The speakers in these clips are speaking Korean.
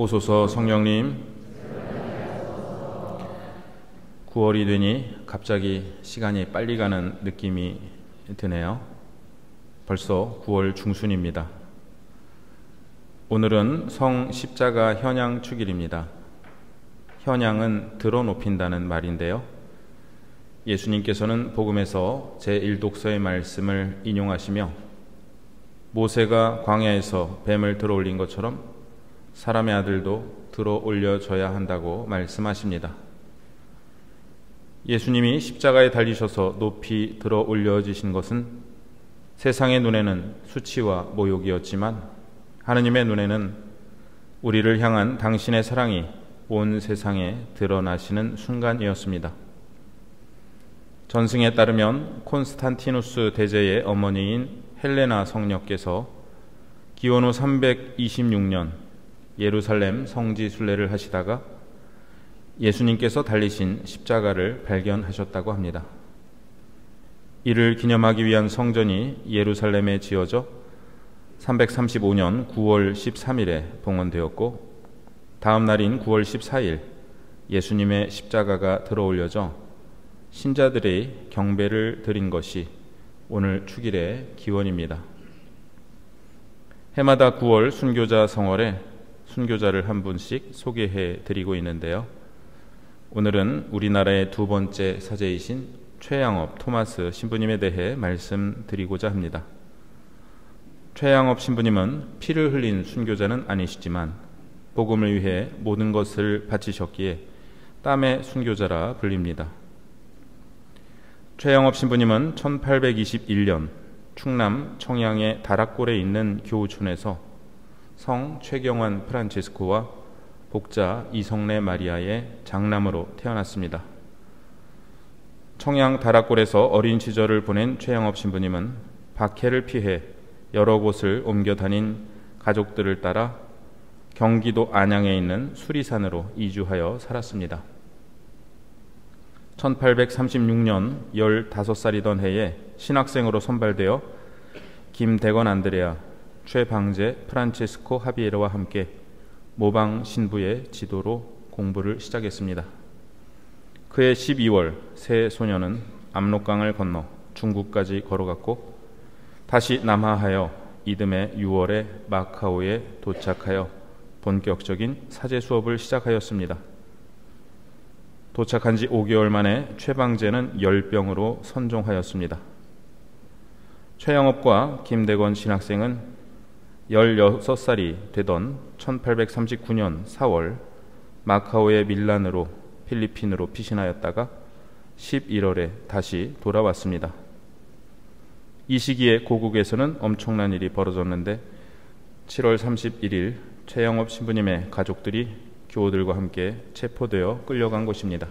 오소서 성령님. 9월이 되니 갑자기 시간이 빨리 가는 느낌이 드네요. 벌써 9월 중순입니다. 오늘은 성 십자가 현양 축일입니다. 현양은 들어 높인다는 말인데요. 예수님께서는 복음에서 제1독서의 말씀을 인용하시며 모세가 광야에서 뱀을 들어 올린 것처럼 사람의 아들도 들어 올려져야 한다고 말씀하십니다. 예수님이 십자가에 달리셔서 높이 들어 올려지신 것은 세상의 눈에는 수치와 모욕이었지만 하느님의 눈에는 우리를 향한 당신의 사랑이 온 세상에 드러나시는 순간이었습니다. 전승에 따르면 콘스탄티누스 대제의 어머니인 헬레나 성녀께서 기원 후 326년 예루살렘 성지 순례를 하시다가 예수님께서 달리신 십자가를 발견하셨다고 합니다. 이를 기념하기 위한 성전이 예루살렘에 지어져 335년 9월 13일에 봉헌되었고 다음 날인 9월 14일 예수님의 십자가가 들어 올려져 신자들의 경배를 드린 것이 오늘 축일의 기원입니다. 해마다 9월 순교자 성월에 순교자를 한 분씩 소개해 드리고 있는데요. 오늘은 우리나라의 두 번째 사제이신 최양업 토마스 신부님에 대해 말씀드리고자 합니다. 최양업 신부님은 피를 흘린 순교자는 아니시지만 복음을 위해 모든 것을 바치셨기에 땀의 순교자라 불립니다. 최양업 신부님은 1821년 충남 청양의 다락골에 있는 교우촌에서 성 최경환 프란치스코와 복자 이성래 마리아의 장남으로 태어났습니다. 청양 다락골에서 어린 시절을 보낸 최양업 신부님은 박해를 피해 여러 곳을 옮겨 다닌 가족들을 따라 경기도 안양에 있는 수리산으로 이주하여 살았습니다. 1836년 15살이던 해에 신학생으로 선발되어 김대건 안드레아, 최방제 프란체스코 하비에르와 함께 모방 신부의 지도로 공부를 시작했습니다. 그해 12월 세 소녀는 압록강을 건너 중국까지 걸어갔고 다시 남하하여 이듬해 6월에 마카오에 도착하여 본격적인 사제 수업을 시작하였습니다. 도착한 지 5개월 만에 최방제는 열병으로 선종하였습니다. 최영업과 김대건 신학생은 16살이 되던 1839년 4월 마카오의 밀란으로 필리핀으로 피신하였다가 11월에 다시 돌아왔습니다. 이 시기에 고국에서는 엄청난 일이 벌어졌는데 7월 31일 최영업 신부님의 가족들이 교우들과 함께 체포되어 끌려간 것입니다.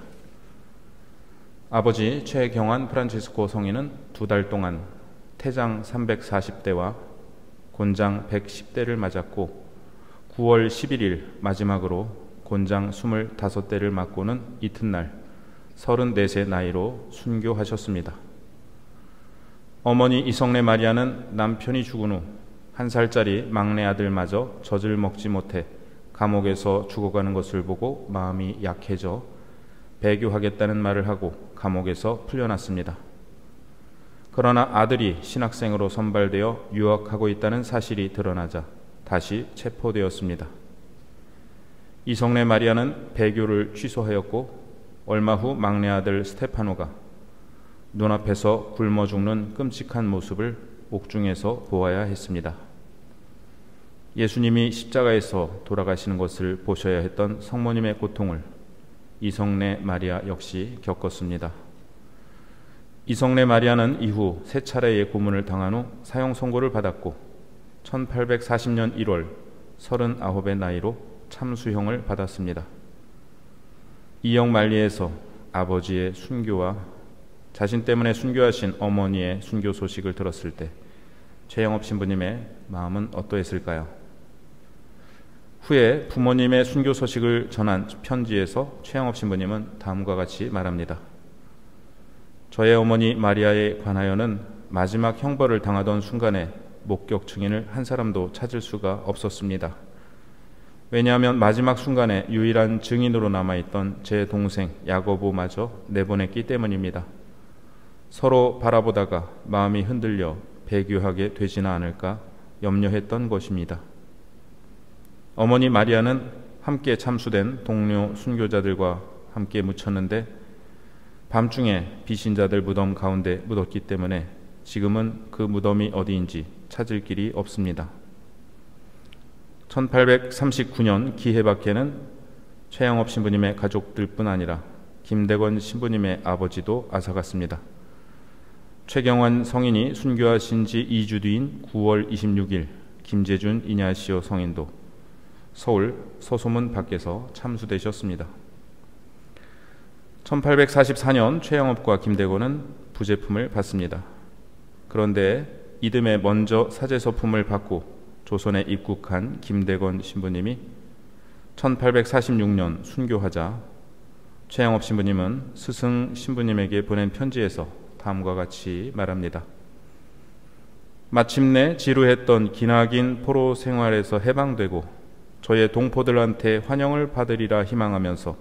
아버지 최경환 프란치스코 성인은 2달 동안 태장 340대와 곤장 110대를 맞았고 9월 11일 마지막으로 곤장 25대를 맞고는 이튿날 34세 나이로 순교하셨습니다. 어머니 이성래 마리아는 남편이 죽은 후 1살짜리 막내 아들마저 젖을 먹지 못해 감옥에서 죽어가는 것을 보고 마음이 약해져 배교하겠다는 말을 하고 감옥에서 풀려났습니다. 그러나 아들이 신학생으로 선발되어 유학하고 있다는 사실이 드러나자 다시 체포되었습니다. 이성래 마리아는 배교를 취소하였고 얼마 후 막내 아들 스테파노가 눈앞에서 굶어 죽는 끔찍한 모습을 옥중에서 보아야 했습니다. 예수님이 십자가에서 돌아가시는 것을 보셔야 했던 성모님의 고통을 이성래 마리아 역시 겪었습니다. 이성래 마리아는 이후 3차례의 고문을 당한 후 사형 선고를 받았고 1840년 1월 39의 나이로 참수형을 받았습니다. 이역 만리에서 아버지의 순교와 자신 때문에 순교하신 어머니의 순교 소식을 들었을 때 최영업 신부님의 마음은 어떠했을까요? 후에 부모님의 순교 소식을 전한 편지에서 최영업 신부님은 다음과 같이 말합니다. 저의 어머니 마리아에 관하여는 마지막 형벌을 당하던 순간에 목격 증인을 한 사람도 찾을 수가 없었습니다. 왜냐하면 마지막 순간에 유일한 증인으로 남아있던 제 동생 야고보마저 내보냈기 때문입니다. 서로 바라보다가 마음이 흔들려 배교하게 되지는 않을까 염려했던 것입니다. 어머니 마리아는 함께 참수된 동료 순교자들과 함께 묻혔는데 밤중에 비신자들 무덤 가운데 묻었기 때문에 지금은 그 무덤이 어디인지 찾을 길이 없습니다. 1839년 기해박해는 최영업 신부님의 가족들뿐 아니라 김대건 신부님의 아버지도 앗아갔습니다. 최경환 성인이 순교하신 지 2주 뒤인 9월 26일 김재준 이냐시오 성인도 서울 서소문 밖에서 참수되셨습니다. 1844년 최영업과 김대건은 부제품을 받습니다. 그런데 이듬해 먼저 사제서품을 받고 조선에 입국한 김대건 신부님이 1846년 순교하자 최영업 신부님은 스승 신부님에게 보낸 편지에서 다음과 같이 말합니다. 마침내 지루했던 기나긴 포로 생활에서 해방되고 저의 동포들한테 환영을 받으리라 희망하면서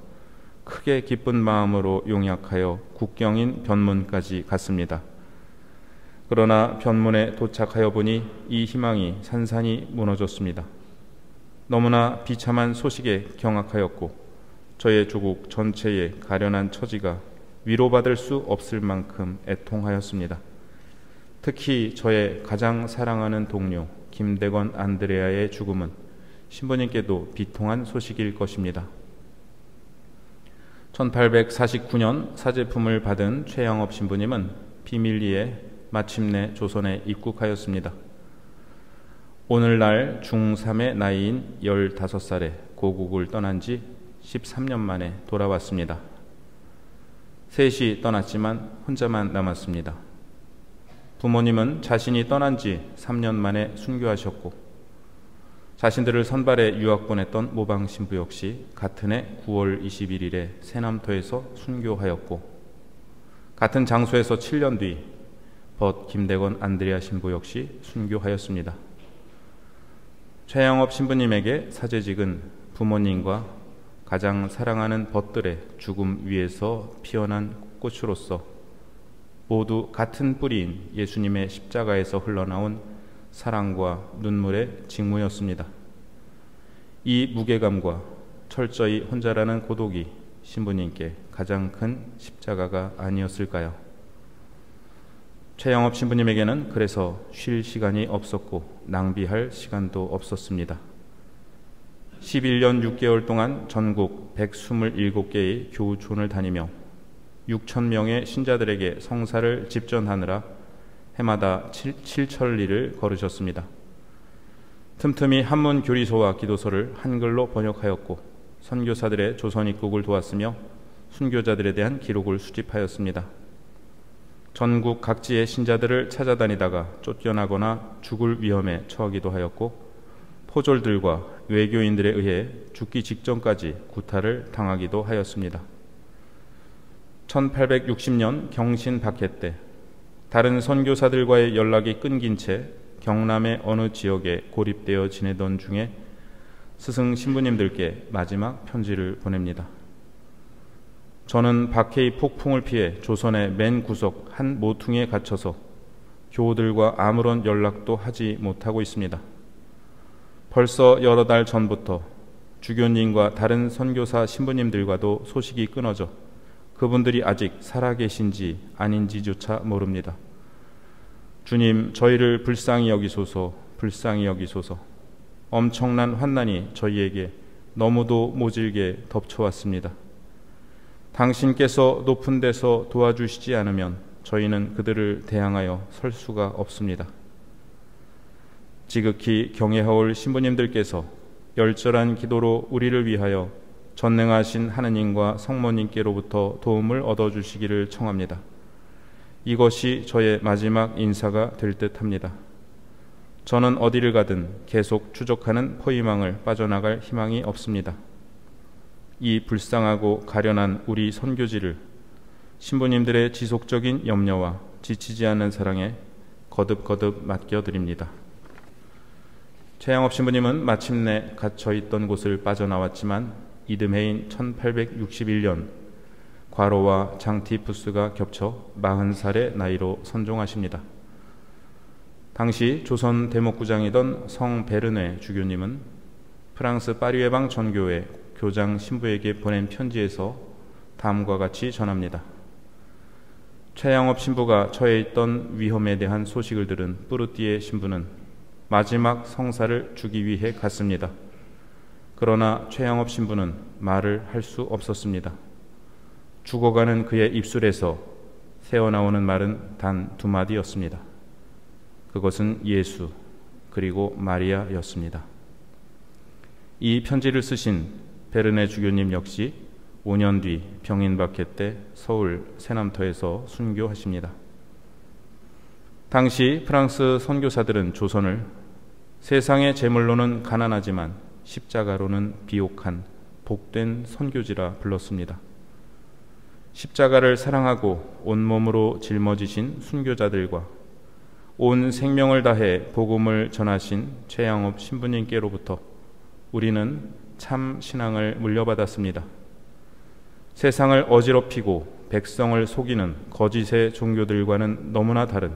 크게 기쁜 마음으로 용약하여 국경인 변문까지 갔습니다. 그러나 변문에 도착하여 보니 이 희망이 산산이 무너졌습니다. 너무나 비참한 소식에 경악하였고 저의 조국 전체의 가련한 처지가 위로받을 수 없을 만큼 애통하였습니다. 특히 저의 가장 사랑하는 동료 김대건 안드레아의 죽음은 신부님께도 비통한 소식일 것입니다. 1849년 사제품을 받은 최영업 신부님은 비밀리에 마침내 조선에 입국하였습니다. 오늘날 중3의 나이인 15살에 고국을 떠난 지 13년 만에 돌아왔습니다. 셋이 떠났지만 혼자만 남았습니다. 부모님은 자신이 떠난 지 3년 만에 순교하셨고 자신들을 선발해 유학 보냈던 모방 신부 역시 같은 해 9월 21일에 세남토에서 순교하였고 같은 장소에서 7년 뒤 벗 김대건 안드레아 신부 역시 순교하였습니다. 최영업 신부님에게 사제직은 부모님과 가장 사랑하는 벗들의 죽음 위에서 피어난 꽃으로서 모두 같은 뿌리인 예수님의 십자가에서 흘러나온 사랑과 눈물의 직무였습니다. 이 무게감과 철저히 혼자라는 고독이 신부님께 가장 큰 십자가가 아니었을까요? 최영업 신부님에게는 그래서 쉴 시간이 없었고 낭비할 시간도 없었습니다. 11년 6개월 동안 전국 127개의 교우촌을 다니며 6,000명의 신자들에게 성사를 집전하느라 해마다 7천리를 걸으셨습니다. 틈틈이 한문 교리서와 기도서를 한글로 번역하였고 선교사들의 조선 입국을 도왔으며 순교자들에 대한 기록을 수집하였습니다. 전국 각지의 신자들을 찾아다니다가 쫓겨나거나 죽을 위험에 처하기도 하였고 포졸들과 외교인들에 의해 죽기 직전까지 구타를 당하기도 하였습니다. 1860년 경신 박해 때 다른 선교사들과의 연락이 끊긴 채 경남의 어느 지역에 고립되어 지내던 중에 스승 신부님들께 마지막 편지를 보냅니다. 저는 박해의 폭풍을 피해 조선의 맨 구석 한 모퉁이에 갇혀서 교우들과 아무런 연락도 하지 못하고 있습니다. 벌써 여러 달 전부터 주교님과 다른 선교사 신부님들과도 소식이 끊어져 그분들이 아직 살아계신지 아닌지조차 모릅니다. 주님, 저희를 불쌍히 여기소서, 불쌍히 여기소서. 엄청난 환난이 저희에게 너무도 모질게 덮쳐왔습니다. 당신께서 높은 데서 도와주시지 않으면 저희는 그들을 대항하여 설 수가 없습니다. 지극히 경외하올 신부님들께서 열절한 기도로 우리를 위하여 전능하신 하느님과 성모님께로부터 도움을 얻어주시기를 청합니다. 이것이 저의 마지막 인사가 될 듯합니다. 저는 어디를 가든 계속 추적하는 포위망을 빠져나갈 희망이 없습니다. 이 불쌍하고 가련한 우리 선교지를 신부님들의 지속적인 염려와 지치지 않는 사랑에 거듭거듭 맡겨드립니다. 최양업 신부님은 마침내 갇혀있던 곳을 빠져나왔지만 이듬해인 1861년 과로와 장티푸스가 겹쳐 40살의 나이로 선종하십니다. 당시 조선 대목구장이던 성 베르네 주교님은 프랑스 파리외방 전교회 교장 신부에게 보낸 편지에서 다음과 같이 전합니다. 최양업 신부가 처해 있던 위험에 대한 소식을 들은 뿌르띠에 신부는 마지막 성사를 주기 위해 갔습니다. 그러나 최양업 신부는 말을 할 수 없었습니다. 죽어가는 그의 입술에서 새어나오는 말은 단 2마디였습니다. 그것은 예수 그리고 마리아였습니다. 이 편지를 쓰신 베르네 주교님 역시 5년 뒤 병인박해 때 서울 새남터에서 순교하십니다. 당시 프랑스 선교사들은 조선을 세상의 재물로는 가난하지만 십자가로는 비옥한 복된 선교지라 불렀습니다. 십자가를 사랑하고 온몸으로 짊어지신 순교자들과 온 생명을 다해 복음을 전하신 최양업 신부님께로부터 우리는 참 신앙을 물려받았습니다. 세상을 어지럽히고 백성을 속이는 거짓의 종교들과는 너무나 다른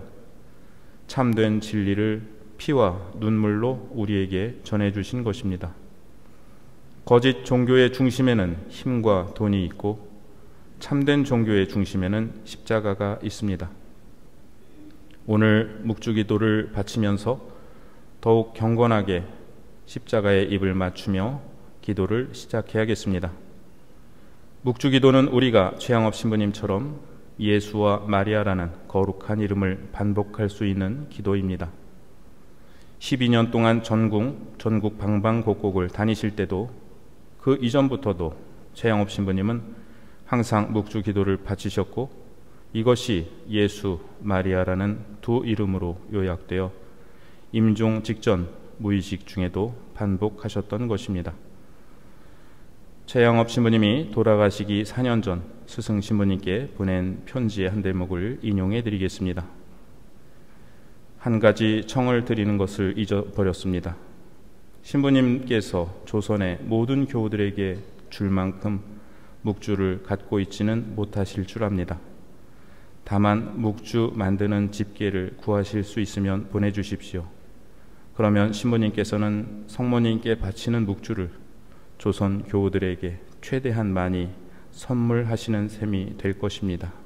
참된 진리를 피와 눈물로 우리에게 전해주신 것입니다. 거짓 종교의 중심에는 힘과 돈이 있고 참된 종교의 중심에는 십자가가 있습니다. 오늘 묵주기도를 바치면서 더욱 경건하게 십자가에 입을 맞추며 기도를 시작해야겠습니다. 묵주기도는 우리가 최양업 신부님처럼 예수와 마리아라는 거룩한 이름을 반복할 수 있는 기도입니다. 12년 동안 전국 방방곡곡을 다니실 때도 그 이전부터도 최양업 신부님은 항상 묵주기도를 바치셨고 이것이 예수, 마리아라는 두 이름으로 요약되어 임종 직전 무의식 중에도 반복하셨던 것입니다. 최양업 신부님이 돌아가시기 4년 전 스승 신부님께 보낸 편지의 한 대목을 인용해 드리겠습니다. 한 가지 청을 드리는 것을 잊어버렸습니다. 신부님께서 조선의 모든 교우들에게 줄 만큼 묵주를 갖고 있지는 못하실 줄 압니다. 다만 묵주 만드는 집게를 구하실 수 있으면 보내주십시오. 그러면 신부님께서는 성모님께 바치는 묵주를 조선 교우들에게 최대한 많이 선물하시는 셈이 될 것입니다.